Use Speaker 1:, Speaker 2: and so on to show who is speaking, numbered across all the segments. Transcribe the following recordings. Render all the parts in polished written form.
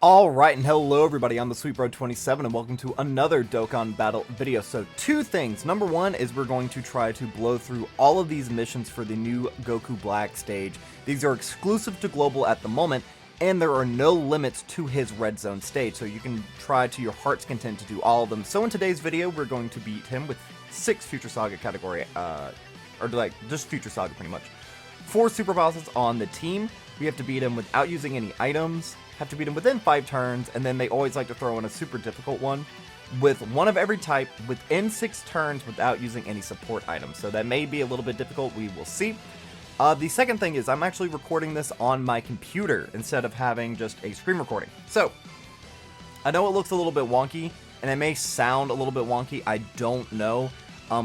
Speaker 1: Alright, and hello everybody, I'm the SweetBro27 and welcome to another Dokkan battle video. So two things. Number one is we're going to try to blow through all of these missions for the new Goku Black stage. These are exclusive to Global at the moment, and there are no limits to his Red Zone stage, so you can try to your heart's content to do all of them. So in today's video, we're going to beat him with 6 Future Saga category, or like, just Future Saga pretty much. 4 super bosses on the team. We have to beat him without using any items. Have to beat him within 5 turns, and then they always like to throw in a super difficult one with one of every type within 6 turns without using any support items. So that may be a little bit difficult, we will see. The second thing is I'm actually recording this on my computer instead of having just a screen recording. So, I know it looks a little bit wonky, and it may sound a little bit wonky, I don't know.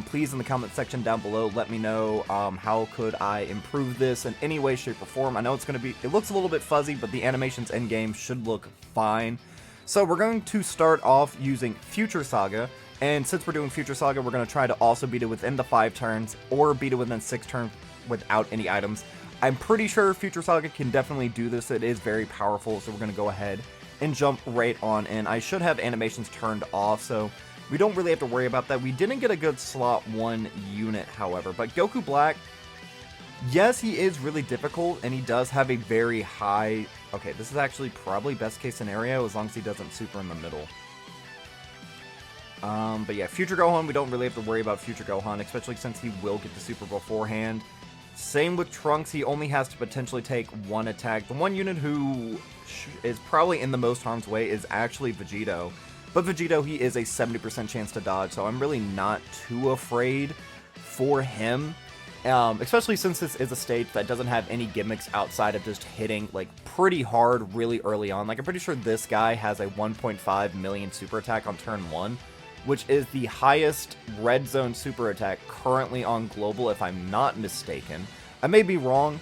Speaker 1: Please in the comment section down below let me know how could I improve this in any way, shape, or form. I know it looks a little bit fuzzy, but the animations in game should look fine. So we're going to start off using Future Saga, and since we're doing Future Saga, we're going to try to also beat it within the 5 turns, or beat it within 6 turns without any items. I'm pretty sure Future Saga can definitely do this. It is very powerful, so we're going to go ahead and jump right on in. I should have animations turned off, so we don't really have to worry about that. We didn't get a good slot 1 unit, however. But Goku Black, yes, he is really difficult, and he does have a very high... Okay, this is actually probably best case scenario, as long as he doesn't super in the middle. But yeah, Future Gohan, we don't really have to worry about Future Gohan, especially since he will get the super beforehand. Same with Trunks, he only has to potentially take 1 attack. The one unit who is probably in the most harm's way is actually Vegito. But Vegito, he is a 70% chance to dodge, so I'm really not too afraid for him. Especially since this is a stage that doesn't have any gimmicks outside of just hitting, like, pretty hard really early on. Like, I'm pretty sure this guy has a 1.5 million super attack on turn 1, which is the highest Red Zone super attack currently on Global, if I'm not mistaken. I may be wrong.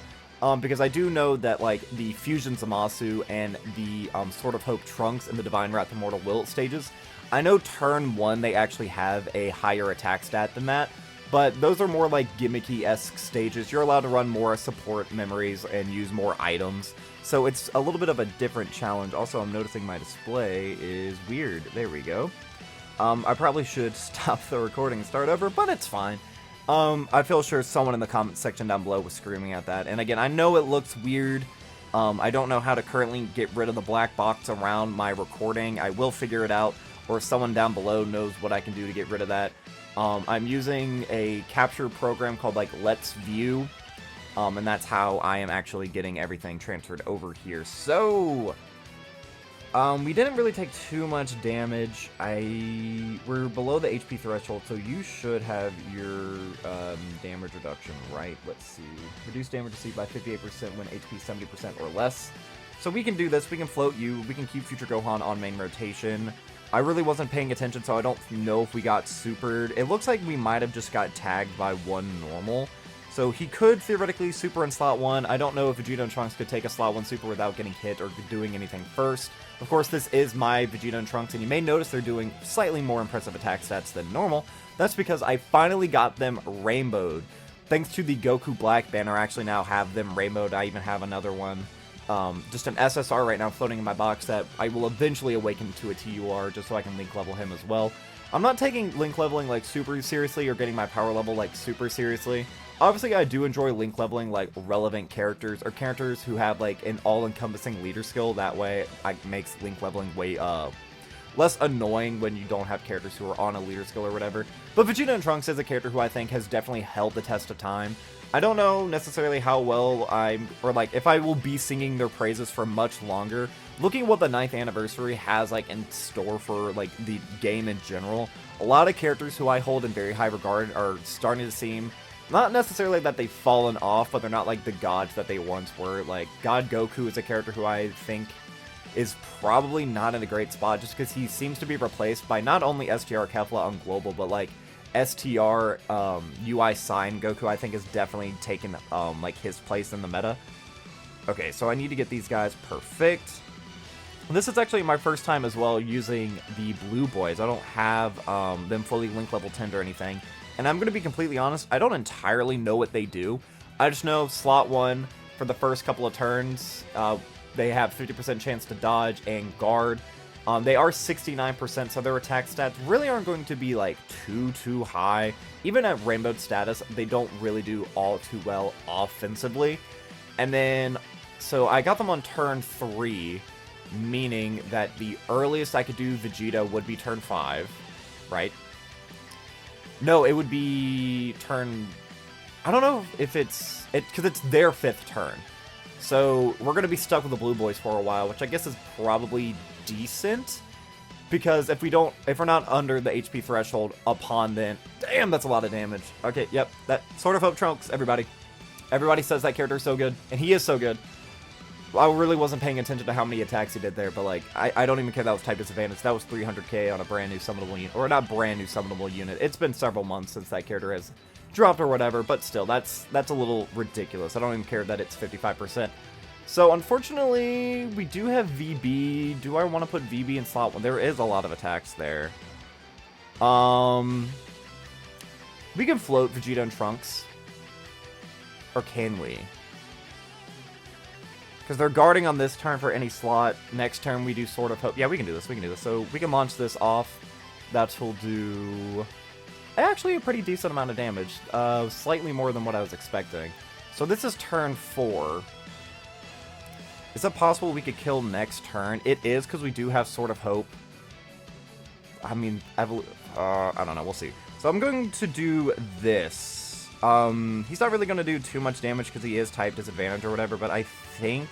Speaker 1: Because I do know that, like, the Fusion Zamasu and the Sword of Hope Trunks and the Divine Wrath Immortal Will stages, I know turn 1 they actually have a higher attack stat than that, but those are more like gimmicky-esque stages. You're allowed to run more support memories and use more items, so it's a little bit of a different challenge. Also, I'm noticing my display is weird. There we go. I probably should stop the recording and start over, but it's fine. I feel sure someone in the comment section down below was screaming at that. And again, I know it looks weird. I don't know how to currently get rid of the black box around my recording. I will figure it out, or someone down below knows what I can do to get rid of that. I'm using a capture program called, like, Let's View. And that's how I am actually getting everything transferred over here. So... we didn't really take too much damage. We're below the HP threshold, so you should have your damage reduction right. Let's see. Reduce damage received by 58% when HP 70% or less. So we can do this. We can float you. We can keep Future Gohan on main rotation. I really wasn't paying attention, so I don't know if we got supered. It looks like we might have just got tagged by 1 normal. So he could theoretically super in slot 1. I don't know if Vegito and Trunks could take a slot 1 super without getting hit or doing anything first. Of course, this is my Vegito and Trunks, and you may notice they're doing slightly more impressive attack stats than normal. That's because I finally got them rainbowed. Thanks to the Goku Black banner, I actually now have them rainbowed. I even have another one, just an SSR right now floating in my box that I will eventually awaken to a TUR just so I can link level him as well. I'm not taking link leveling, like, super seriously or getting my power level, like, super seriously. Obviously, I do enjoy link leveling, like, relevant characters, or characters who have, like, an all-encompassing leader skill. That way, it makes link leveling way, less annoying when you don't have characters who are on a leader skill or whatever. But Vegeta and Trunks is a character who I think has definitely held the test of time. I don't know necessarily how well if I will be singing their praises for much longer. Looking at what the 9th anniversary has, like, in store for, like, the game in general, a lot of characters who I hold in very high regard are starting to seem... Not necessarily that they've fallen off, but they're not like the gods that they once were. Like, God Goku is a character who I think is probably not in a great spot, just because he seems to be replaced by not only STR Kefla on Global, but, like, STR UI Sign Goku, I think, has definitely taken, like, his place in the meta. Okay, so I need to get these guys perfect. This is actually my first time as well using the Blue Boys. I don't have them fully link level 10 or anything. And I'm going to be completely honest, I don't entirely know what they do. I just know slot 1 for the first couple of turns. they have 50% chance to dodge and guard. They are 69%, so their attack stats really aren't going to be like too high. Even at rainbow status, they don't really do all too well offensively. And then, so I got them on turn 3, meaning that the earliest I could do Vegeta would be turn 5, right? No, it would be turn... I don't know if it's... because it's their 5th turn. So we're going to be stuck with the blue boys for a while, which I guess is probably decent. Because if we're not under the HP threshold upon then... Damn, that's a lot of damage. Okay, yep, that Sword of Hope Trunks, everybody. Everybody says that character is so good, and he is so good. I really wasn't paying attention to how many attacks he did there, but like, I don't even care that was type disadvantage. That was 300k on a brand new summonable unit, or not brand new summonable unit. It's been several months since that character has dropped or whatever, but still, that's a little ridiculous. I don't even care that it's 55%. So unfortunately, we do have VB. Do I want to put VB in slot 1? There is a lot of attacks there. We can float Vegeta and Trunks. Or can we? Because they're guarding on this turn for any slot. Next turn we do Sword of Hope. Yeah, we can do this. We can do this. So we can launch this off. That will do actually a pretty decent amount of damage. Slightly more than what I was expecting. So this is turn 4. Is it possible we could kill next turn? It is, because we do have Sword of Hope. I mean, I don't know. We'll see. So I'm going to do this. He's not really going to do too much damage because he is type disadvantage or whatever, but I think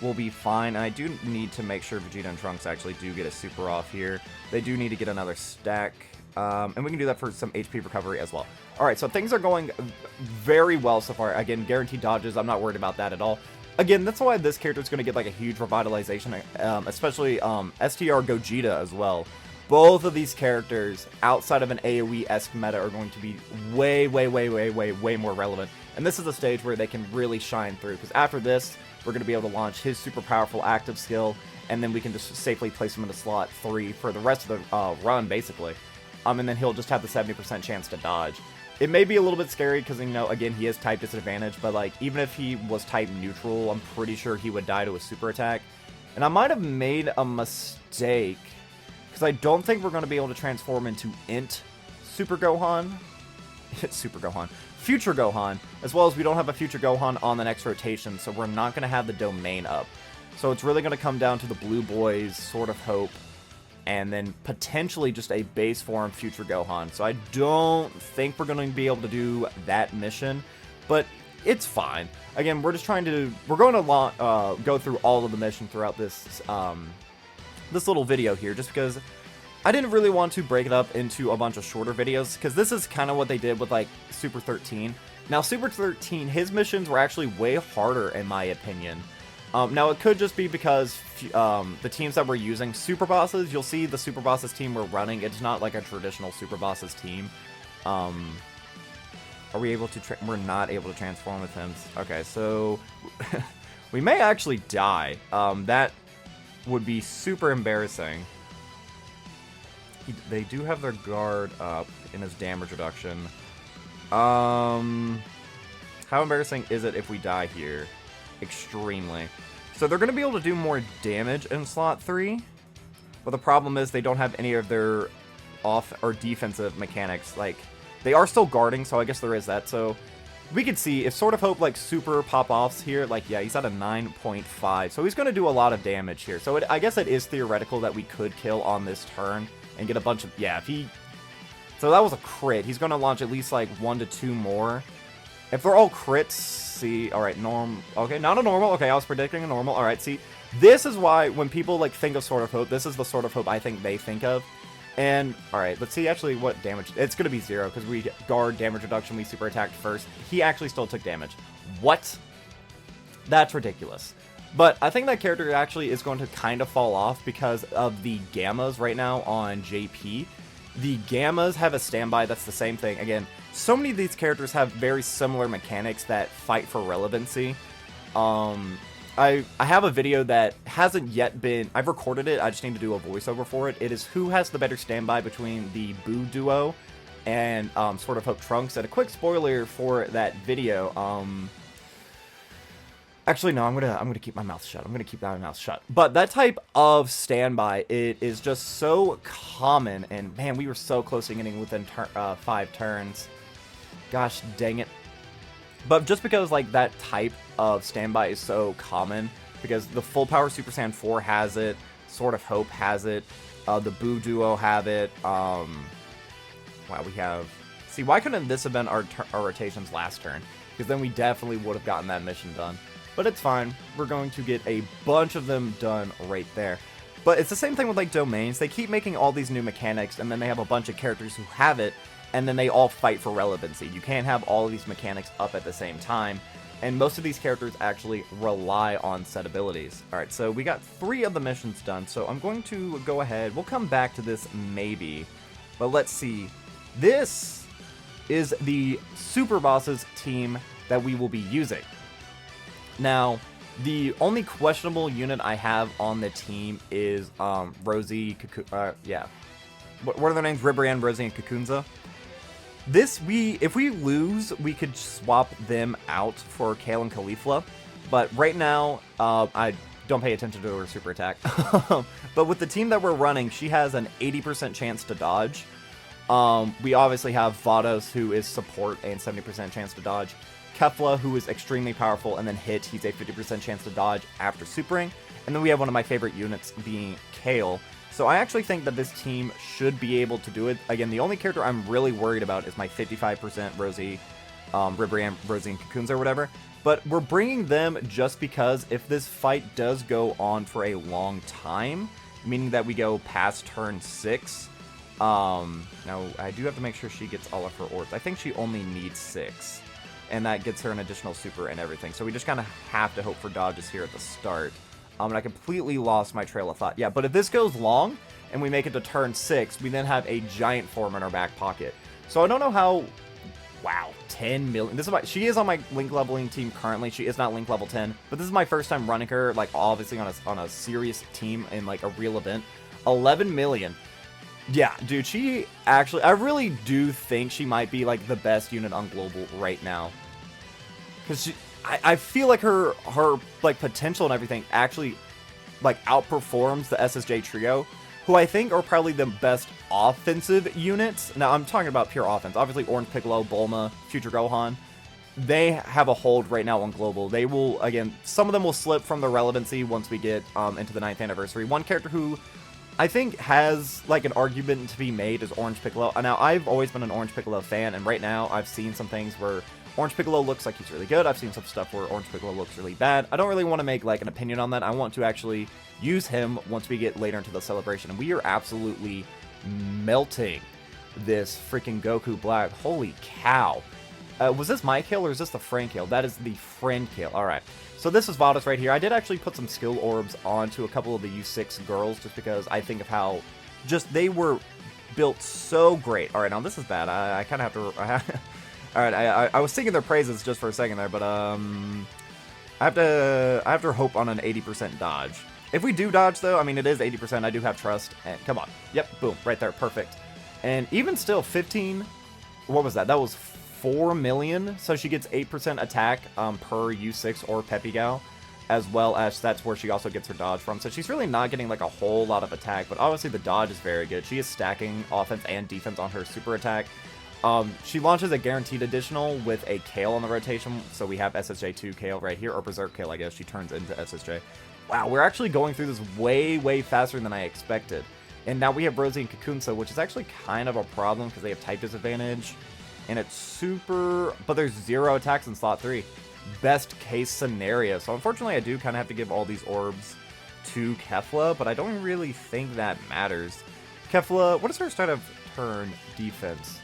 Speaker 1: we'll be fine. And I do need to make sure Vegeta and Trunks actually do get a super off here. They do need to get another stack, and we can do that for some HP recovery as well. Alright, so things are going very well so far. Again, guaranteed dodges, I'm not worried about that at all. Again, that's why this character is going to get like a huge revitalization, especially STR Gogeta as well. Both of these characters, outside of an AoE-esque meta, are going to be way more relevant. And this is a stage where they can really shine through, because after this, we're going to be able to launch his super powerful active skill, and then we can just safely place him into slot 3 for the rest of the run, basically. And then he'll just have the 70% chance to dodge. It may be a little bit scary, because, you know, again, he is type disadvantage, but, like, even if he was type neutral, I'm pretty sure he would die to a super attack. And I might have made a mistake, because I don't think we're going to be able to transform into Int Super Gohan. Super Gohan. Future Gohan. As well as we don't have a Future Gohan on the next rotation, so we're not going to have the domain up. So it's really going to come down to the Blue Boys, Sword of Hope, and then potentially just a base form Future Gohan. So I don't think we're going to be able to do that mission, but it's fine. Again, we're just trying to... We're going to go through all of the mission throughout this... this little video here, just because I didn't really want to break it up into a bunch of shorter videos, because this is kind of what they did with like Super 13. Now Super 13, his missions were actually way harder in my opinion. Now it could just be because the teams that we're using, Super Bosses, you'll see the Super Bosses team we're running, it's not like a traditional Super Bosses team. Are we able to, we're not able to transform with him. Okay, so we may actually die. That would be super embarrassing. They do have their guard up in his damage reduction. How embarrassing is it if we die here? Extremely. So they're going to be able to do more damage in slot 3. But the problem is they don't have any of their off or defensive mechanics. Like, they are still guarding, so I guess there is that. So we could see if Sword of Hope like super pop-offs here, like, yeah, he's at a 9.5, so he's going to do a lot of damage here. So I guess it is theoretical that we could kill on this turn and get a bunch of, yeah, if he, so that was a crit. He's going to launch at least like 1 to 2 more. If they're all crits, see, all right, okay, not a normal, okay, I was predicting a normal, all right, see, this is why when people like think of Sword of Hope, this is the Sword of Hope I think they think of. And, alright, let's see actually what damage... It's going to be 0, because we guard damage reduction, we super attacked first. He actually still took damage. What? That's ridiculous. But I think that character actually is going to kind of fall off because of the Gammas right now on JP. The Gammas have a standby that's the same thing. Again, so many of these characters have very similar mechanics that fight for relevancy. I have a video that hasn't yet been... I've recorded it, I just need to do a voiceover for it. It is who has the better standby between the Boo duo and Sword of Hope Trunks. And a quick spoiler for that video, Actually, no, I'm gonna keep my mouth shut. I'm gonna keep my mouth shut. But that type of standby, it is just so common, and man, we were so close to getting within 5 turns. Gosh dang it. But just because like that type of standby is so common, because the Full Power Super Saiyan 4 has it, Sword of Hope has it, the Boo Duo have it. Wow, we have. See, why couldn't this have been our rotations last turn? Because then we definitely would have gotten that mission done. But it's fine. We're going to get a bunch of them done right there. But it's the same thing with like domains. They keep making all these new mechanics, and then they have a bunch of characters who have it, and then they all fight for relevancy. You can't have all of these mechanics up at the same time, and most of these characters actually rely on set abilities. Alright, so we got 3 of the missions done, so I'm going to go ahead. We'll come back to this maybe, but let's see. This is the Super Bosses team that we will be using. Now, the only questionable unit I have on the team is Rosie, yeah. What are their names? Ribrianne, Rosie, and Kakunza. If we lose, we could swap them out for Kale and Caulifla. But right now, I don't pay attention to her super attack. But with the team that we're running, she has an 80% chance to dodge. We obviously have Vados, who is support and 70% chance to dodge. Kefla, who is extremely powerful, and then hit, he's a 50% chance to dodge after supering. And then we have one of my favorite units being Kale. So I actually think that this team should be able to do it. Again, the only character I'm really worried about is my 55% Rosie, Ribrianne, Rosie, and Cocoons or whatever. But we're bringing them just because if this fight does go on for a long time, meaning that we go past turn 6, now I do have to make sure she gets all of her orbs. I think she only needs 6. And that gets her an additional super and everything. So we just kind of have to hope for dodges here at the start. And I completely lost my trail of thought. Yeah, but if this goes long, and we make it to turn 6, we then have a giant form in our back pocket. So I don't know how... Wow, 10 million. This is she is on my link leveling team currently. She is not link level 10. But this is my first time running her, like, obviously on a serious team in, like, a real event. 11 million. Yeah, dude, she actually... I really do think she might be, like, the best unit on Global right now. Because I feel like her like potential and everything actually like outperforms the SSJ trio, who I think are probably the best offensive units. Now I'm talking about pure offense. Obviously Orange Piccolo, Bulma, Future Gohan, they have a hold right now on Global. They will, again, some of them will slip from the relevancy once we get into the 9th anniversary. One character who I think has like an argument to be made is Orange Piccolo. Now I've always been an Orange Piccolo fan, and right now I've seen some things where Orange Piccolo looks like he's really good. I've seen some stuff where Orange Piccolo looks really bad. I don't really want to make like an opinion on that. I want to actually use him once we get later into the celebration. And we are absolutely melting this freaking Goku Black. Holy cow. Was this my kill or is this the friend kill? That is the friend kill. Alright. So this is Vados right here. I did actually put some skill orbs onto a couple of the U6 girls just because I think of how just they were built so great. Alright, now this is bad. I kind of have to... Alright, I was singing their praises just for a second there, but I have to hope on an 80% dodge. If we do dodge, though, I mean, it is 80%. I do have trust. And come on. Yep, boom, right there, perfect. And even still, 15... What was that? That was 4 million. So she gets 8% attack per U6 or Pepigal, as well as that's where she also gets her dodge from. So she's really not getting like a whole lot of attack, but obviously the dodge is very good. She is stacking offense and defense on her super attack. She launches a guaranteed additional with a Kale on the rotation, so we have SSJ2 Kale right here, or Berserk Kale, I guess. She turns into SSJ. Wow, we're actually going through this way, way faster than I expected. And now we have Rosie and Kakunsa, which is actually kind of a problem because they have type disadvantage. And it's super... But there's 0 attacks in slot 3. Best case scenario. So unfortunately, I do kind of have to give all these orbs to Kefla, but I don't really think that matters. Kefla, what is her start of turn defense?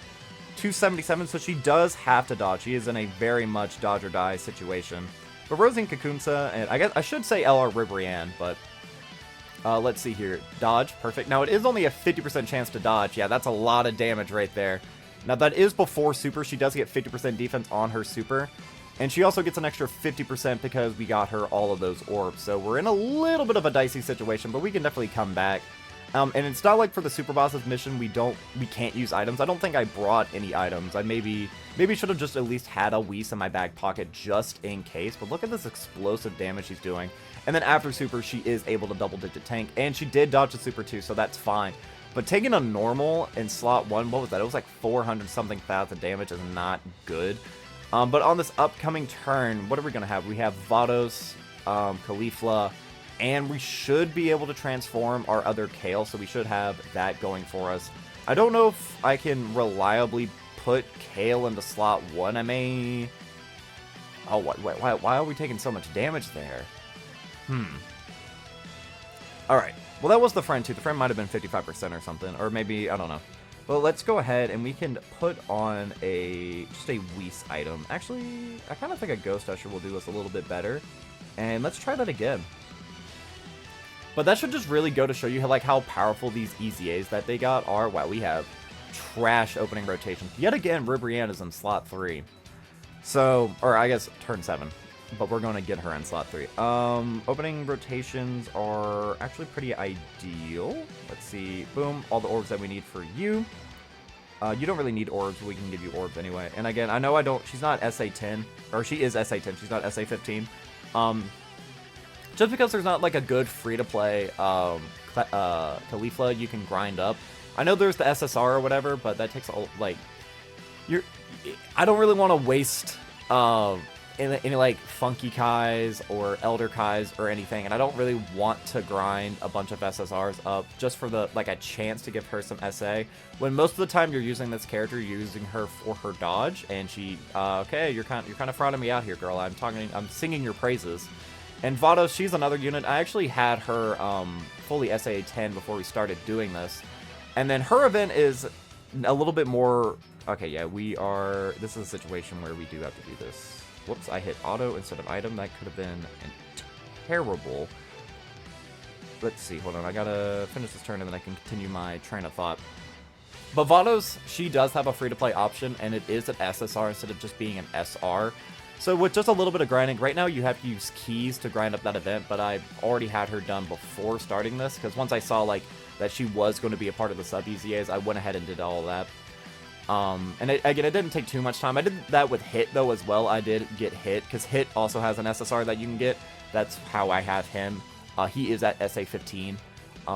Speaker 1: 277, so she does have to dodge. She is in a very much dodge or die situation. But Rosie and Kakunsa, and I guess I should say LR Ribrianne, but let's see here. Dodge, perfect. Now it is only a 50% chance to dodge. Yeah, that's a lot of damage right there. Now that is before super. She does get 50% defense on her super. And she also gets an extra 50% because we got her all of those orbs. So we're in a little bit of a dicey situation, but we can definitely come back. And it's not like for the Super Bosses mission we can't use items. I don't think I brought any items. I maybe should have just at least had a Whis in my back pocket just in case. But look at this explosive damage she's doing. And then after Super, she is able to double-digit tank. And she did dodge the Super too, so that's fine. But taking a normal in slot 1, what was that? It was like 400-something thousand damage is not good. But on this upcoming turn, what are we going to have? We have Vados, Caulifla, and we should be able to transform our other Kale, so we should have that going for us. I don't know if I can reliably put Kale into slot 1. I may... Oh, why are we taking so much damage there? Alright. Well, that was the friend, too. The friend might have been 55% or something, or maybe, I don't know. But let's go ahead and we can put on just a Whis item. Actually, I kind of think a Ghost Usher will do us a little bit better. And let's try that again. But that should just really go to show you how powerful these EZAs that they got are. Wow, we have trash opening rotations. Yet again, Ribrianne is in slot 3. So, or I guess turn 7. But we're going to get her in slot 3. Opening rotations are actually pretty ideal. Let's see. Boom. All the orbs that we need for you. You don't really need orbs, but we can give you orbs anyway. And again, I know she's not SA10. Or she is SA10. She's not SA15. Just because there's not a good free-to-play Caulifla you can grind up. I know there's the SSR or whatever, but that takes I don't really want to waste any Funky Kais or Elder Kais or anything, and I don't really want to grind a bunch of SSRs up just for a chance to give her some SA. When most of the time you're using this character, you're using her for her dodge, and she okay, you're kind of frauding me out here, girl. I'm singing your praises. And Vados, she's another unit. I actually had her fully SA10 before we started doing this. And then her event is a little bit more... Okay, yeah, this is a situation where we do have to do this. Whoops, I hit auto instead of item. That could have been terrible. Let's see, hold on. I gotta finish this turn and then I can continue my train of thought. But Vados, she does have a free-to-play option, and it is an SSR instead of just being an SR. So with just a little bit of grinding, right now you have to use keys to grind up that event, but I already had her done before starting this, because once I saw that she was going to be a part of the sub-EZAs, I went ahead and did all of that. And again, it didn't take too much time. I did that with Hit, though, as well. I did get Hit, because Hit also has an SSR that you can get. That's how I have him. He is at SA15.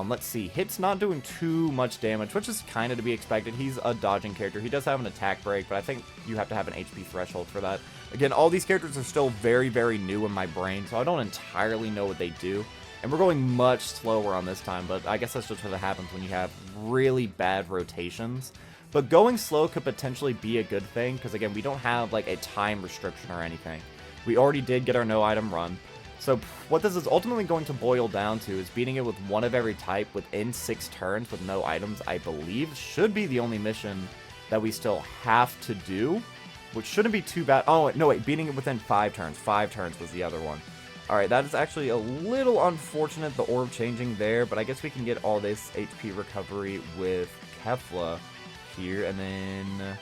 Speaker 1: Let's see. Hit's not doing too much damage, which is kind of to be expected. He's a dodging character. He does have an attack break, but I think you have to have an HP threshold for that. Again, all these characters are still very, very new in my brain, so I don't entirely know what they do. And we're going much slower on this time, but I guess that's just what happens when you have really bad rotations. But going slow could potentially be a good thing, because again, we don't have a time restriction or anything. We already did get our no item run. So what this is ultimately going to boil down to is beating it with one of every type within 6 turns with no items, I believe, should be the only mission that we still have to do, which shouldn't be too bad. Oh, no, wait, beating it within 5 turns. 5 turns was the other one. Alright, that is actually a little unfortunate, the orb changing there, but I guess we can get all this HP recovery with Kefla here, and then...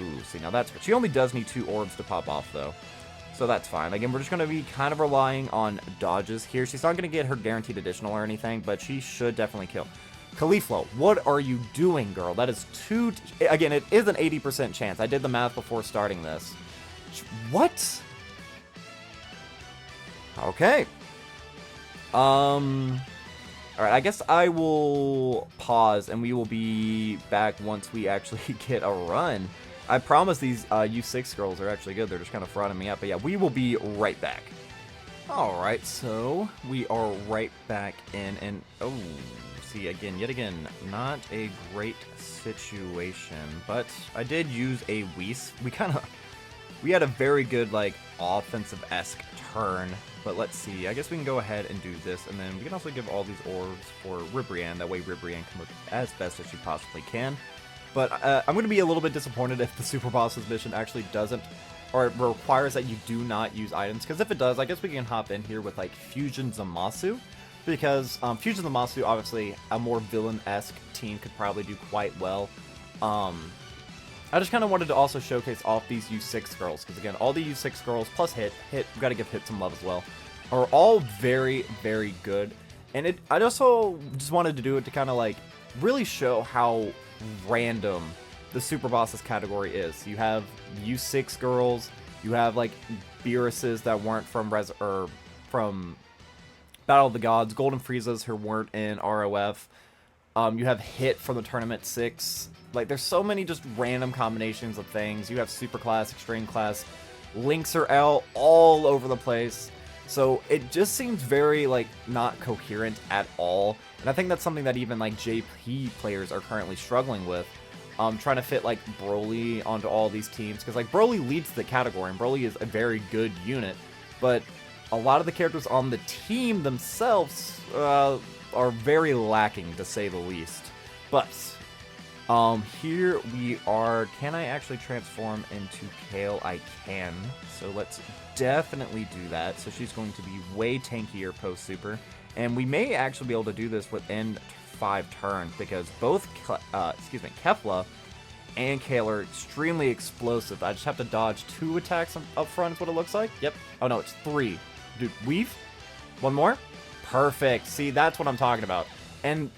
Speaker 1: Ooh, see, now that's good. She only does need 2 orbs to pop off, though. So that's fine. Again, we're just going to be kind of relying on dodges here. She's not going to get her guaranteed additional or anything, but she should definitely kill. Caulifla, what are you doing, girl? That is too... Again, it is an 80% chance. I did the math before starting this. What? Okay. Alright, I guess I will pause, and we will be back once we actually get a run. I promise these U6 girls are actually good. They're just kind of frauding me out. But yeah, we will be right back. Alright, so we are right back in. And, oh, see, yet again, not a great situation. But I did use a Whis. We had a very good, offensive-esque turn. But let's see. I guess we can go ahead and do this. And then we can also give all these orbs for Ribrianne. That way Ribrianne can work as best as she possibly can. But I'm going to be a little bit disappointed if the Super Bosses mission actually doesn't, or it requires that you do not use items. Because if it does, I guess we can hop in here with, Fusion Zamasu. Because Fusion Zamasu, obviously, a more villain-esque team could probably do quite well. I just kind of wanted to also showcase off these U6 girls. Because, again, all the U6 girls, plus Hit, we've got to give Hit some love as well, are all very, very good. And I also just wanted to do it to kind of like really show how random the Super Bosses category is. You have U6 girls, you have like Beerus's that weren't from from Battle of the Gods, Golden Friezas who weren't in ROF. You have Hit from the Tournament 6. Like, there's so many just random combinations of things. You have Super Class, Extreme Class, Links or L all over the place. So it just seems very, like, not coherent at all. And I think that's something that even, like, JP players are currently struggling with. Trying to fit, like, Broly onto all these teams. Because, like, Broly leads the category, and Broly is a very good unit. But a lot of the characters on the team themselves are very lacking, to say the least. But here we are. Can I actually transform into Kale? I can. So let's definitely do that. So she's going to be way tankier post super, and we may actually be able to do this within 5 turns because both Kefla and Kale are extremely explosive. I just have to dodge 2 attacks up front is what it looks like. Yep. Oh no, it's 3. Dude, weave. 1 more. Perfect. See, that's what I'm talking about. And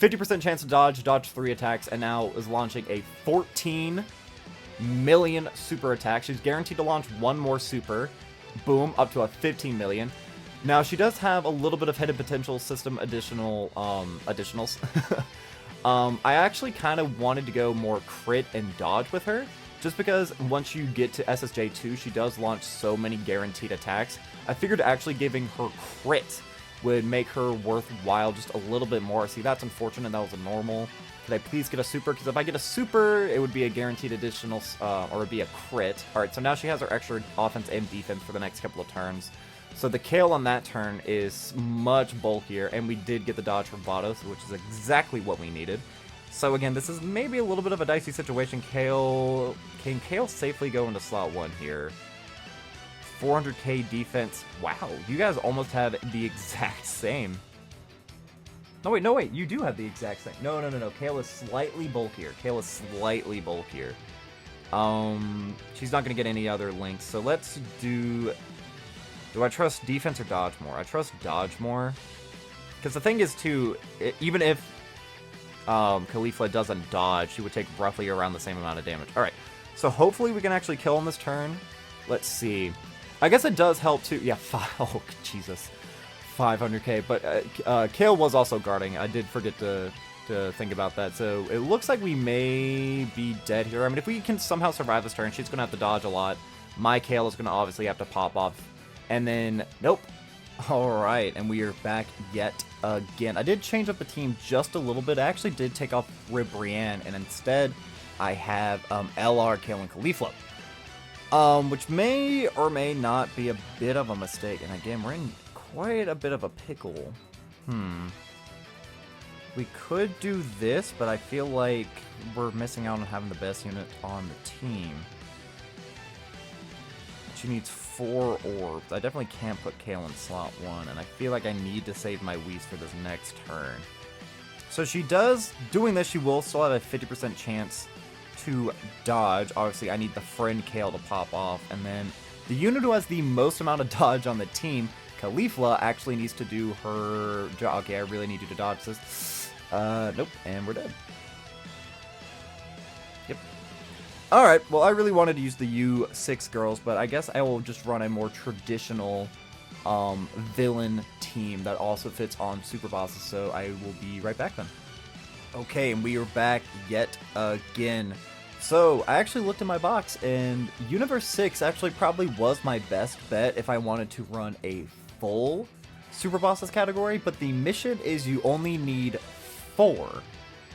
Speaker 1: 50% chance to dodge 3 attacks, and now is launching a 14 million super attack. She's guaranteed to launch 1 more super. Boom, up to a 15 million. Now, she does have a little bit of hidden potential system additionals. I actually kind of wanted to go more crit and dodge with her, just because once you get to SSJ2, she does launch so many guaranteed attacks. I figured actually giving her crit would make her worthwhile just a little bit more. See, that's unfortunate. That was a normal. Could I please get a super? Because if I get a super, it would be a guaranteed additional, or it would be a crit. Alright, so now she has her extra offense and defense for the next couple of turns. So the Kale on that turn is much bulkier, and we did get the dodge from Vados, which is exactly what we needed. So again, this is maybe a little bit of a dicey situation. Can Kale safely go into slot 1 here? 400k defense. Wow, you guys almost had the exact same. No, wait, you do have the exact same. No. Kale is slightly bulkier. She's not going to get any other links, so let's do... Do I trust defense or dodge more? I trust dodge more. Because the thing is, too, even if Caulifla doesn't dodge, she would take roughly around the same amount of damage. Alright, so hopefully we can actually kill on this turn. Let's see. I guess it does help, too. Yeah, oh, Jesus. 500k, but Kale was also guarding. I did forget to think about that. So it looks like we may be dead here. I mean, if we can somehow survive this turn, she's going to have to dodge a lot. My Kale is going to obviously have to pop off. And then, nope. Alright, and we are back yet again. I did change up the team just a little bit. I actually did take off Brienne, and instead I have LR, Kale, and Caulifla. Which may or may not be a bit of a mistake. And again, we're in quite a bit of a pickle. We could do this, but I feel like we're missing out on having the best unit on the team. She needs 4 orbs. I definitely can't put Kale in slot 1, and I feel like I need to save my Whis for this next turn. So she does, doing this, she will still have a 50% chance to dodge. Obviously, I need the friend Kale to pop off, and then the unit who has the most amount of dodge on the team, Caulifla, actually needs to do her job. Okay, I really need you to dodge this. Nope, and we're dead. Yep. Alright, well, I really wanted to use the U6 girls, but I guess I will just run a more traditional villain team that also fits on Super Bosses, so I will be right back then. Okay, and we are back yet again. So, I actually looked in my box, and Universe 6 actually probably was my best bet if I wanted to run a full Super Bosses category, but the mission is you only need 4.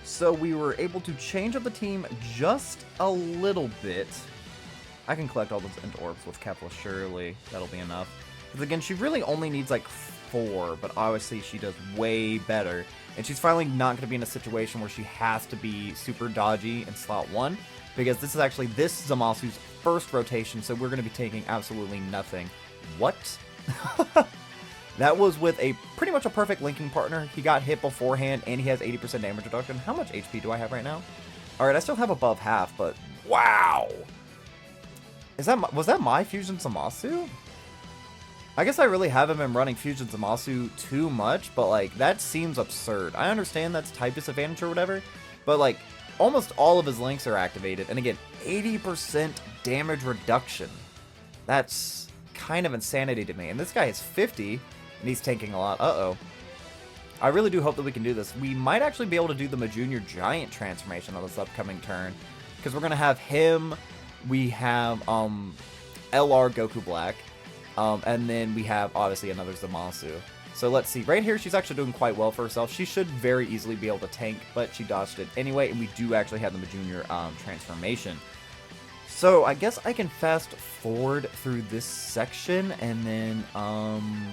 Speaker 1: So we were able to change up the team just a little bit. I can collect all those End Orbs with Kefla, surely. That'll be enough. Because again, she really only needs like 4, but obviously she does way better. And she's finally not going to be in a situation where she has to be super dodgy in slot 1. Because this is actually this Zamasu's first rotation, so we're going to be taking absolutely nothing. What? That was with a pretty much a perfect linking partner. He got hit beforehand, and he has 80% damage reduction. How much HP do I have right now? Alright, I still have above half, but wow! Was that my Fusion Zamasu? I guess I really haven't been running Fusion Zamasu too much, but like that seems absurd. I understand that's type disadvantage or whatever, but like almost all of his links are activated, and again, 80% damage reduction. That's kind of insanity to me. And this guy is 50, and he's tanking a lot. Uh-oh. I really do hope that we can do this. We might actually be able to do the Majunior Giant transformation on this upcoming turn, because we're going to have him, we have LR Goku Black, and then we have, obviously, another Zamasu. So let's see. Right here, she's actually doing quite well for herself. She should very easily be able to tank, but she dodged it anyway, and we do actually have the Majunior transformation. So I guess I can fast forward through this section, and then,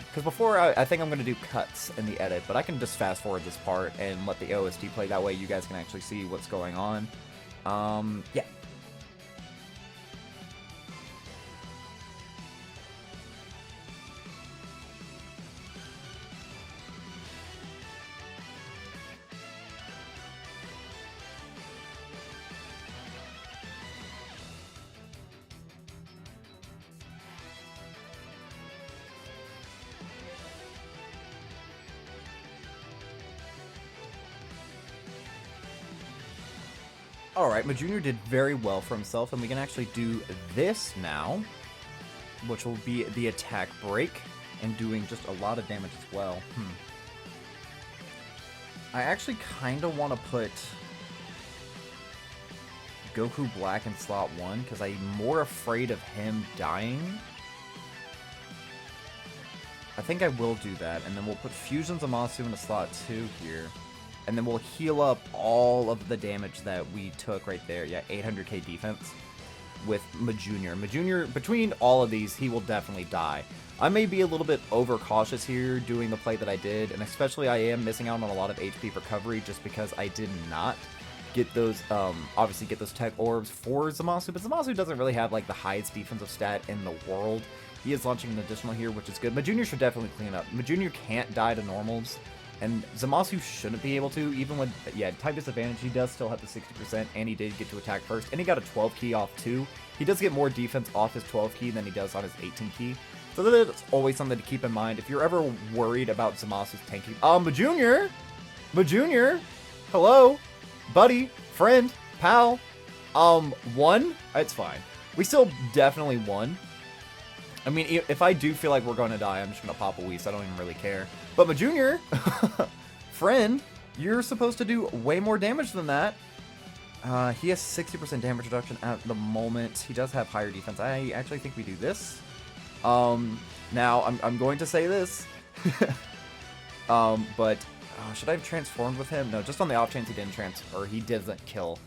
Speaker 1: because before I think I'm going to do cuts in the edit, but I can just fast forward this part and let the OST play. That way you guys can actually see what's going on. Yeah. Alright, Majunior did very well for himself, and we can actually do this now, which will be the attack break, and doing just a lot of damage as well. I actually kind of want to put Goku Black in slot 1, because I'm more afraid of him dying. I think I will do that, and then we'll put Fusion Zamasu into slot 2 here. And then we'll heal up all of the damage that we took right there. Yeah, 800k defense with Majunior. Majunior, between all of these, he will definitely die. I may be a little bit overcautious here doing the play that I did, and especially I am missing out on a lot of HP recovery just because I did not get those, obviously get those tech orbs for Zamasu, but Zamasu doesn't really have like the highest defensive stat in the world. He is launching an additional here, which is good. Majunior should definitely clean up. Majunior can't die to normals. And Zamasu shouldn't be able to, even with, yeah, type disadvantage, he does still have the 60%, and he did get to attack first, and he got a 12 key off too. He does get more defense off his 12 key than he does on his 18 key. So that's always something to keep in mind. If you're ever worried about Zamasu's tanking, Majunior, hello, buddy, friend, pal, won? It's fine. We still definitely won. I mean, if I do feel like we're going to die, I'm just going to pop a Whis. I don't even really care. But Majunior, friend, you're supposed to do way more damage than that. He has 60% damage reduction at the moment. He does have higher defense. I actually think we do this. Now, I'm going to say this. But should I have transformed with him? No, just on the off chance he didn't or he doesn't kill.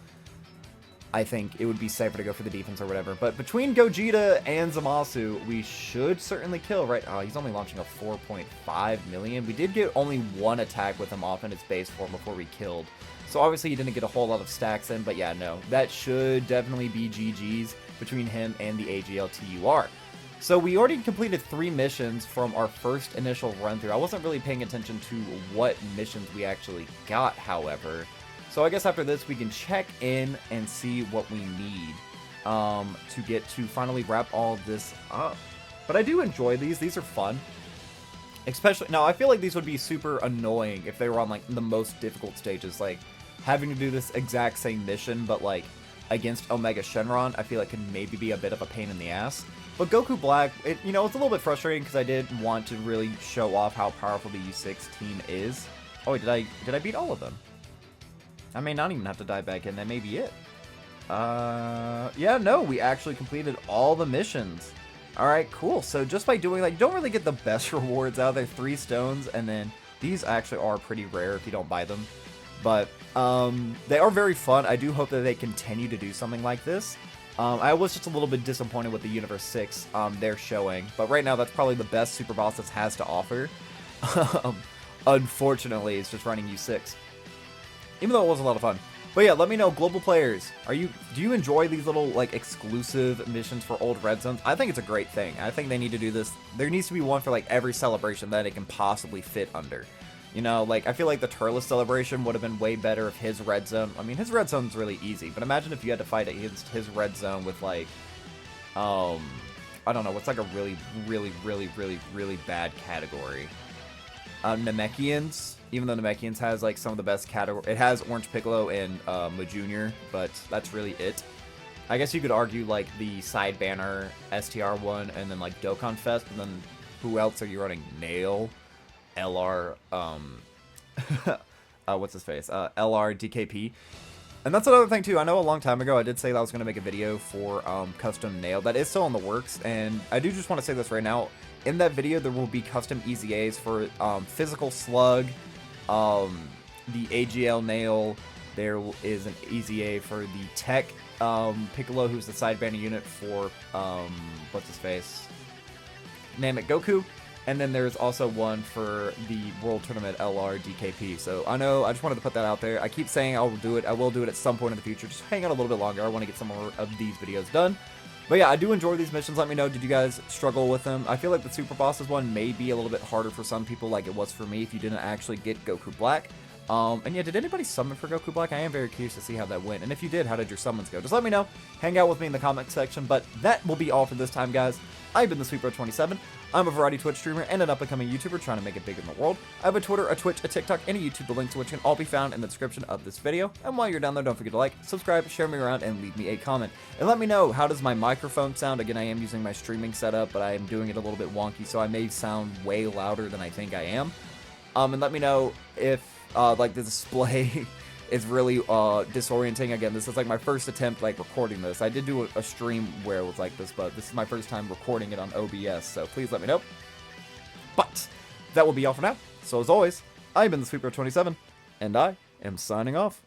Speaker 1: I think it would be safer to go for the defense or whatever. But between Gogeta and Zamasu, we should certainly kill, right? Oh, he's only launching a 4.5 million. We did get only one attack with him off in his base form before we killed. So obviously he didn't get a whole lot of stacks in, but yeah, no. That should definitely be GG's between him and the AGLTUR. So we already completed 3 missions from our first initial run through. I wasn't really paying attention to what missions we actually got, however. So I guess after this, we can check in and see what we need to get to finally wrap all of this up. But I do enjoy these. These are fun. Especially, now I feel like these would be super annoying if they were on like the most difficult stages. Like having to do this exact same mission, but like against Omega Shenron, I feel like can maybe be a bit of a pain in the ass. But Goku Black, it's a little bit frustrating because I did want to really show off how powerful the U6 team is. Oh, wait, did I beat all of them? I may not even have to dive back in. That may be it. Yeah, no, we actually completed all the missions. Alright, cool. So just by doing that, you don't really get the best rewards out there. 3 stones, and then these actually are pretty rare if you don't buy them. But they are very fun. I do hope that they continue to do something like this. I was just a little bit disappointed with the Universe 6 they're showing. But right now, that's probably the best Super Boss this has to offer. Unfortunately, it's just running U6. Even though it was a lot of fun. But yeah, let me know, global players, do you enjoy these little like exclusive missions for old red zones? I think it's a great thing. I think they need to do this. There needs to be one for like every celebration that it can possibly fit under. Like I feel like the Turles celebration would have been way better if his red zone. I mean, his red zone's really easy, but imagine if you had to fight against his red zone with like I don't know, what's like a really, really, really, really, really bad category? Namekians, even though Namekians has like some of the best category, it has Orange Piccolo and Majunior, but that's really it. I guess you could argue like the side banner STR one, and then like Dokkan Fest, and then who else are you running? Nail, LR, what's his face? LR DKP. And that's another thing too. I know a long time ago I did say that I was going to make a video for custom Nail. That is still in the works, and I do just want to say this right now. In that video, there will be custom EZAs for Physical Slug, the AGL Nail. There is an EZA for the Tech Piccolo, who's the side banner unit for, what's his face? Namek Goku. And then there's also one for the World Tournament LR DKP. So I know, I just wanted to put that out there. I keep saying I will do it. I will do it at some point in the future. Just hang out a little bit longer. I want to get some more of these videos done. But yeah, I do enjoy these missions. Let me know, did you guys struggle with them? I feel like the Super Bosses one may be a little bit harder for some people like it was for me if you didn't actually get Goku Black. And yeah, did anybody summon for Goku Black? I am very curious to see how that went. And if you did, how did your summons go? Just let me know. Hang out with me in the comment section. But that will be all for this time, guys. I've been the SweetBro27. I'm a variety Twitch streamer and an up-and-coming YouTuber trying to make it big in the world. I have a Twitter, a Twitch, a TikTok, and a YouTube, the links to which can all be found in the description of this video. And while you're down there, don't forget to like, subscribe, share me around, and leave me a comment. And let me know, how does my microphone sound? Again, I am using my streaming setup, but I am doing it a little bit wonky, so I may sound way louder than I think I am. And let me know if, like, the display is really disorienting. Again, this is like my first attempt like recording this. I did do a stream where it was like this, but this is my first time recording it on OBS, so please let me know. But that will be all for now. So as always, I've been the SweetBro27, and I am signing off.